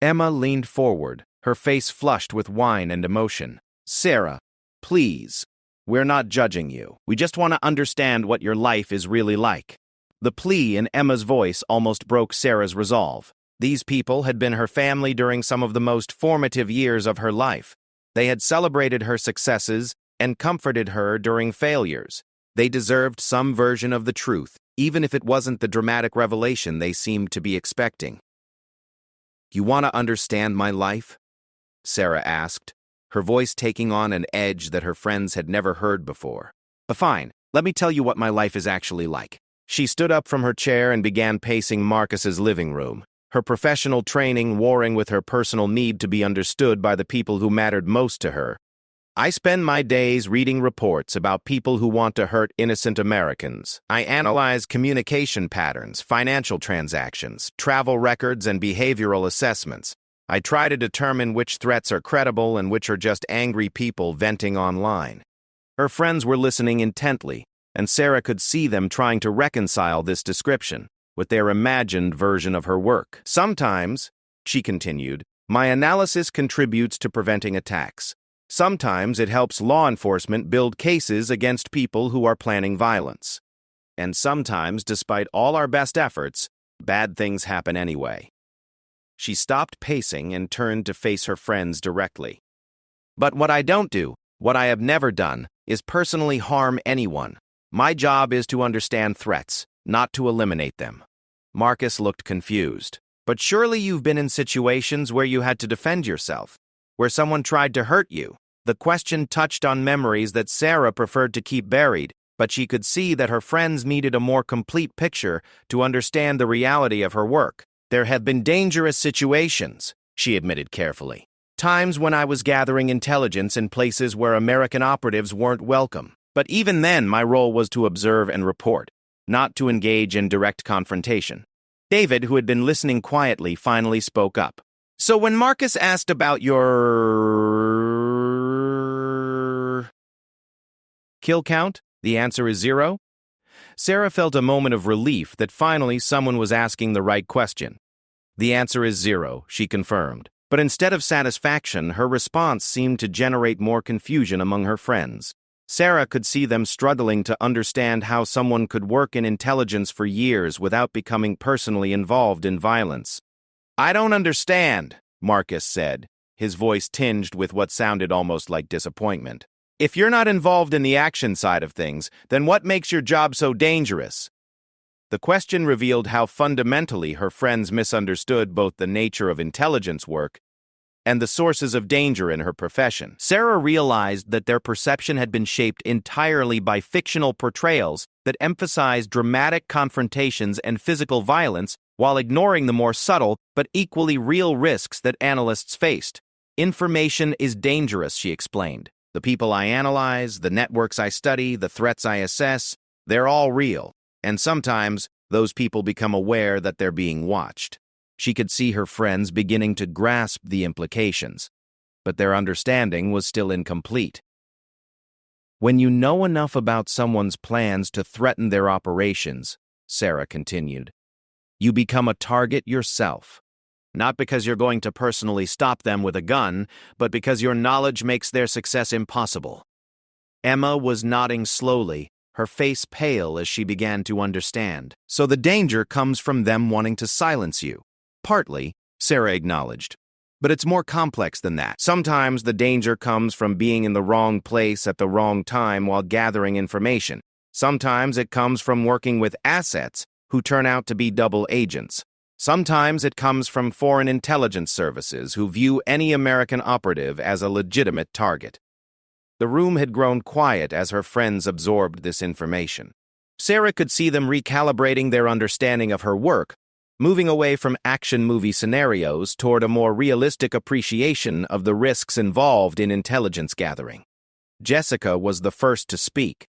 Emma leaned forward, her face flushed with wine and emotion. "Sarah, please. We're not judging you. We just want to understand what your life is really like." The plea in Emma's voice almost broke Sarah's resolve. These people had been her family during some of the most formative years of her life. They had celebrated her successes and comforted her during failures. They deserved some version of the truth, even if it wasn't the dramatic revelation they seemed to be expecting. "You want to understand my life?" Sarah asked, her voice taking on an edge that her friends had never heard before. "Fine, let me tell you what my life is actually like." She stood up from her chair and began pacing Marcus's living room, her professional training warring with her personal need to be understood by the people who mattered most to her. "I spend my days reading reports about people who want to hurt innocent Americans. I analyze communication patterns, financial transactions, travel records, and behavioral assessments. I try to determine which threats are credible and which are just angry people venting online." Her friends were listening intently, and Sarah could see them trying to reconcile this description with their imagined version of her work. "Sometimes," she continued, "my analysis contributes to preventing attacks. Sometimes it helps law enforcement build cases against people who are planning violence. And sometimes, despite all our best efforts, bad things happen anyway." She stopped pacing and turned to face her friends directly. "But what I don't do, what I have never done, is personally harm anyone. My job is to understand threats, not to eliminate them." Marcus looked confused. "But surely you've been in situations where you had to defend yourself, where someone tried to hurt you." The question touched on memories that Sarah preferred to keep buried, but she could see that her friends needed a more complete picture to understand the reality of her work. "There have been dangerous situations," she admitted carefully. "Times when I was gathering intelligence in places where American operatives weren't welcome. But even then, my role was to observe and report, not to engage in direct confrontation." David, who had been listening quietly, finally spoke up. "So when Marcus asked about your kill count, the answer is 0? Sarah felt a moment of relief that finally someone was asking the right question. "The answer is 0, she confirmed. But instead of satisfaction, her response seemed to generate more confusion among her friends. Sarah could see them struggling to understand how someone could work in intelligence for years without becoming personally involved in violence. "I don't understand," Marcus said, his voice tinged with what sounded almost like disappointment. "If you're not involved in the action side of things, then what makes your job so dangerous?" The question revealed how fundamentally her friends misunderstood both the nature of intelligence work and the sources of danger in her profession. Sarah realized that their perception had been shaped entirely by fictional portrayals that emphasized dramatic confrontations and physical violence while ignoring the more subtle but equally real risks that analysts faced. "Information is dangerous," she explained. "The people I analyze, the networks I study, the threats I assess, they're all real. And sometimes, those people become aware that they're being watched. She could see her friends beginning to grasp the implications, but their understanding was still incomplete. When you know enough about someone's plans to threaten their operations, Sarah continued, you become a target yourself. Not because you're going to personally stop them with a gun, but because your knowledge makes their success impossible. Emma was nodding slowly, her face pale as she began to understand. So the danger comes from them wanting to silence you. Partly, Sarah acknowledged. But it's more complex than that. Sometimes the danger comes from being in the wrong place at the wrong time while gathering information. Sometimes it comes from working with assets who turn out to be double agents. Sometimes it comes from foreign intelligence services who view any American operative as a legitimate target. The room had grown quiet as her friends absorbed this information. Sarah could see them recalibrating their understanding of her work, moving away from action movie scenarios toward a more realistic appreciation of the risks involved in intelligence gathering. Jessica was the first to speak.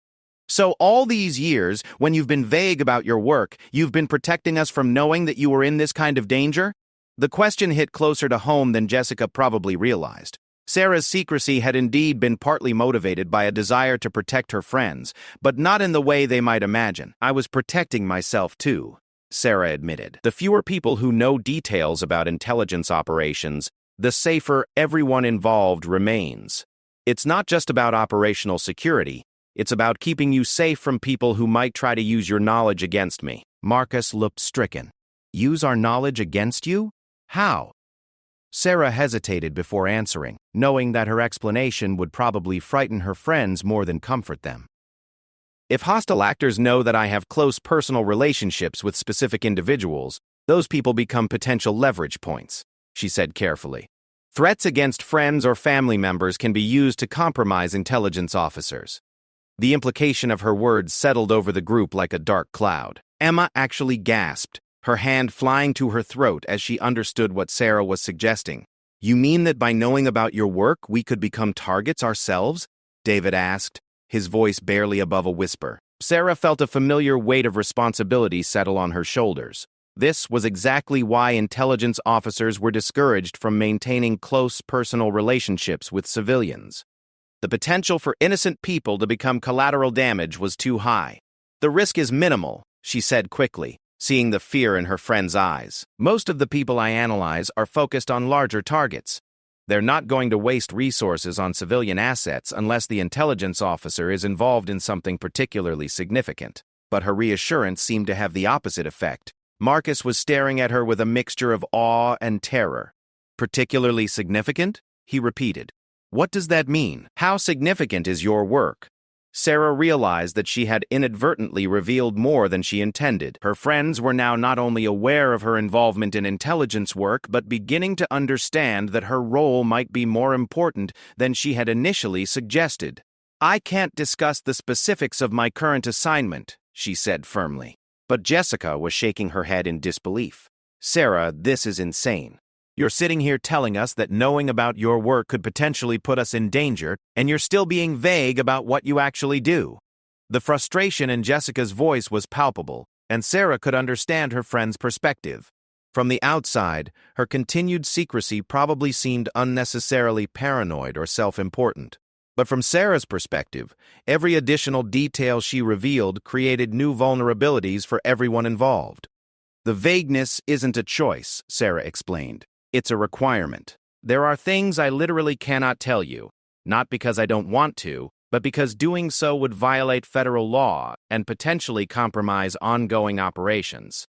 So all these years, when you've been vague about your work, you've been protecting us from knowing that you were in this kind of danger? The question hit closer to home than Jessica probably realized. Sarah's secrecy had indeed been partly motivated by a desire to protect her friends, but not in the way they might imagine. I was protecting myself too, Sarah admitted. The fewer people who know details about intelligence operations, the safer everyone involved remains. It's not just about operational security. It's about keeping you safe from people who might try to use your knowledge against me. Marcus looked stricken. Use our knowledge against you? How? Sarah hesitated before answering, knowing that her explanation would probably frighten her friends more than comfort them. If hostile actors know that I have close personal relationships with specific individuals, those people become potential leverage points, she said carefully. Threats against friends or family members can be used to compromise intelligence officers. The implication of her words settled over the group like a dark cloud. Emma actually gasped, her hand flying to her throat as she understood what Sarah was suggesting. You mean that by knowing about your work, we could become targets ourselves? David asked, his voice barely above a whisper. Sarah felt a familiar weight of responsibility settle on her shoulders. This was exactly why intelligence officers were discouraged from maintaining close personal relationships with civilians. The potential for innocent people to become collateral damage was too high. The risk is minimal, she said quickly, seeing the fear in her friend's eyes. Most of the people I analyze are focused on larger targets. They're not going to waste resources on civilian assets unless the intelligence officer is involved in something particularly significant. But her reassurance seemed to have the opposite effect. Marcus was staring at her with a mixture of awe and terror. Particularly significant? He repeated. What does that mean? How significant is your work? Sarah realized that she had inadvertently revealed more than she intended. Her friends were now not only aware of her involvement in intelligence work, but beginning to understand that her role might be more important than she had initially suggested. I can't discuss the specifics of my current assignment, she said firmly. But Jessica was shaking her head in disbelief. Sarah, this is insane. You're sitting here telling us that knowing about your work could potentially put us in danger, and you're still being vague about what you actually do. The frustration in Jessica's voice was palpable, and Sarah could understand her friend's perspective. From the outside, her continued secrecy probably seemed unnecessarily paranoid or self-important. But from Sarah's perspective, every additional detail she revealed created new vulnerabilities for everyone involved. The vagueness isn't a choice, Sarah explained. It's a requirement. There are things I literally cannot tell you, not because I don't want to, but because doing so would violate federal law and potentially compromise ongoing operations.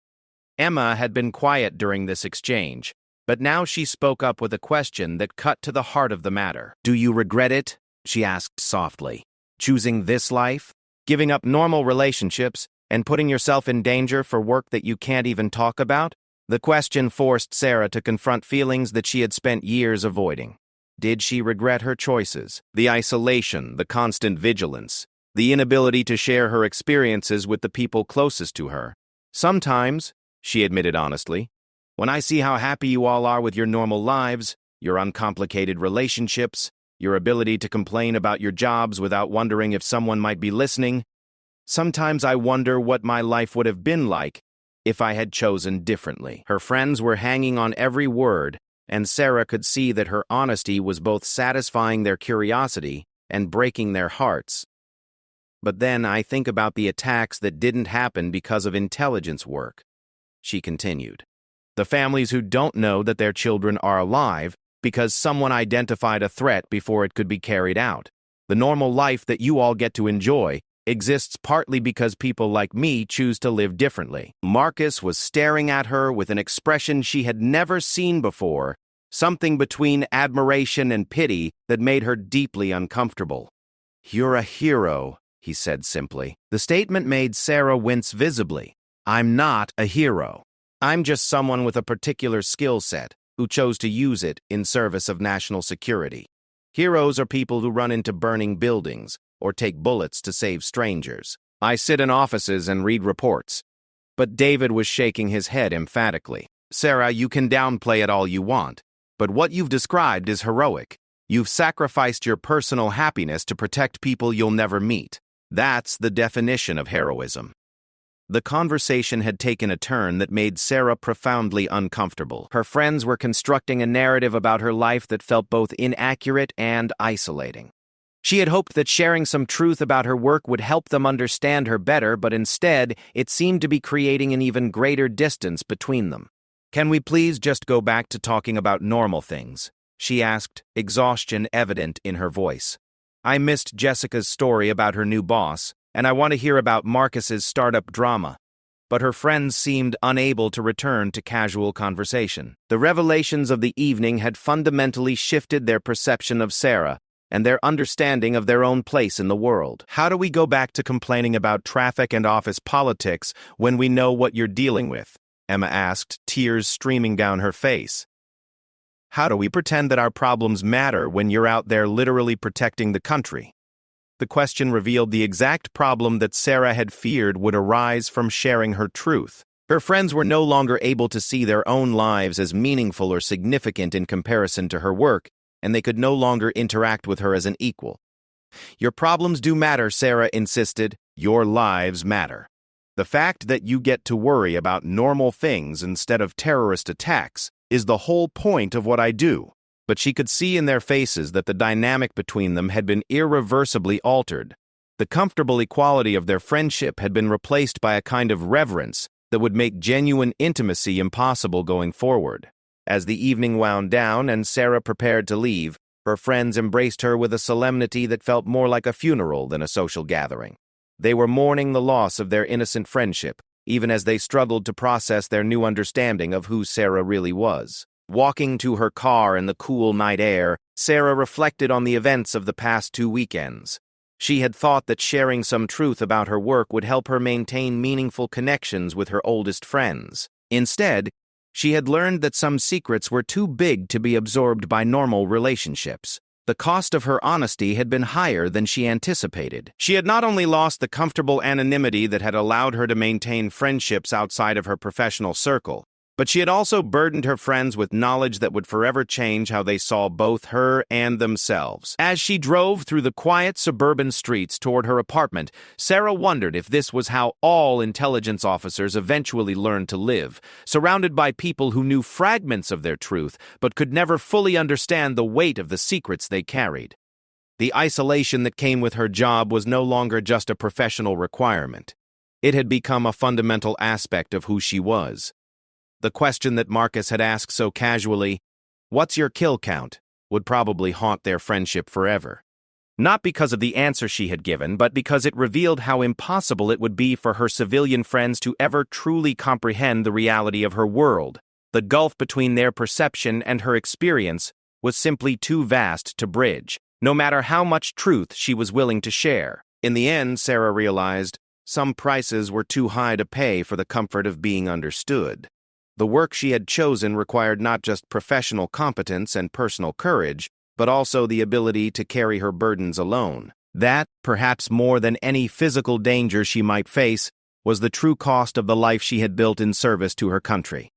Emma had been quiet during this exchange, but now she spoke up with a question that cut to the heart of the matter. Do you regret it? She asked softly. Choosing this life? Giving up normal relationships and putting yourself in danger for work that you can't even talk about? The question forced Sarah to confront feelings that she had spent years avoiding. Did she regret her choices? The isolation, the constant vigilance, the inability to share her experiences with the people closest to her. Sometimes, she admitted honestly, when I see how happy you all are with your normal lives, your uncomplicated relationships, your ability to complain about your jobs without wondering if someone might be listening, Sometimes I wonder what my life would have been like if I had chosen differently." Her friends were hanging on every word, and Sarah could see that her honesty was both satisfying their curiosity and breaking their hearts. "But then I think about the attacks that didn't happen because of intelligence work," she continued. "The families who don't know that their children are alive because someone identified a threat before it could be carried out. The normal life that you all get to enjoy exists partly because people like me choose to live differently." Marcus was staring at her with an expression she had never seen before, something between admiration and pity that made her deeply uncomfortable. "You're a hero," he said simply. The statement made Sarah wince visibly. "I'm not a hero. I'm just someone with a particular skill set who chose to use it in service of national security. Heroes are people who run into burning buildings or take bullets to save strangers. I sit in offices and read reports." But David was shaking his head emphatically. "Sarah, you can downplay it all you want, but what you've described is heroic. You've sacrificed your personal happiness to protect people you'll never meet. That's the definition of heroism." The conversation had taken a turn that made Sarah profoundly uncomfortable. Her friends were constructing a narrative about her life that felt both inaccurate and isolating. She had hoped that sharing some truth about her work would help them understand her better, but instead, it seemed to be creating an even greater distance between them. "Can we please just go back to talking about normal things?" she asked, exhaustion evident in her voice. "I missed Jessica's story about her new boss, and I want to hear about Marcus's startup drama." But her friends seemed unable to return to casual conversation. The revelations of the evening had fundamentally shifted their perception of Sarah and their understanding of their own place in the world. "How do we go back to complaining about traffic and office politics when we know what you're dealing with?" Emma asked, tears streaming down her face. "How do we pretend that our problems matter when you're out there literally protecting the country?" The question revealed the exact problem that Sarah had feared would arise from sharing her truth. Her friends were no longer able to see their own lives as meaningful or significant in comparison to her work, and they could no longer interact with her as an equal. "Your problems do matter," Sarah insisted. "Your lives matter. The fact that you get to worry about normal things instead of terrorist attacks is the whole point of what I do." But she could see in their faces that the dynamic between them had been irreversibly altered. The comfortable equality of their friendship had been replaced by a kind of reverence that would make genuine intimacy impossible going forward. As the evening wound down and Sarah prepared to leave, her friends embraced her with a solemnity that felt more like a funeral than a social gathering. They were mourning the loss of their innocent friendship, even as they struggled to process their new understanding of who Sarah really was. Walking to her car in the cool night air, Sarah reflected on the events of the past 2 weekends. She had thought that sharing some truth about her work would help her maintain meaningful connections with her oldest friends. Instead, she had learned that some secrets were too big to be absorbed by normal relationships. The cost of her honesty had been higher than she anticipated. She had not only lost the comfortable anonymity that had allowed her to maintain friendships outside of her professional circle, but she had also burdened her friends with knowledge that would forever change how they saw both her and themselves. As she drove through the quiet suburban streets toward her apartment, Sarah wondered if this was how all intelligence officers eventually learned to live, surrounded by people who knew fragments of their truth but could never fully understand the weight of the secrets they carried. The isolation that came with her job was no longer just a professional requirement. It had become a fundamental aspect of who she was. The question that Marcus had asked so casually, "What's your kill count?" would probably haunt their friendship forever. Not because of the answer she had given, but because it revealed how impossible it would be for her civilian friends to ever truly comprehend the reality of her world. The gulf between their perception and her experience was simply too vast to bridge, no matter how much truth she was willing to share. In the end, Sarah realized, some prices were too high to pay for the comfort of being understood. The work she had chosen required not just professional competence and personal courage, but also the ability to carry her burdens alone. That, perhaps more than any physical danger she might face, was the true cost of the life she had built in service to her country.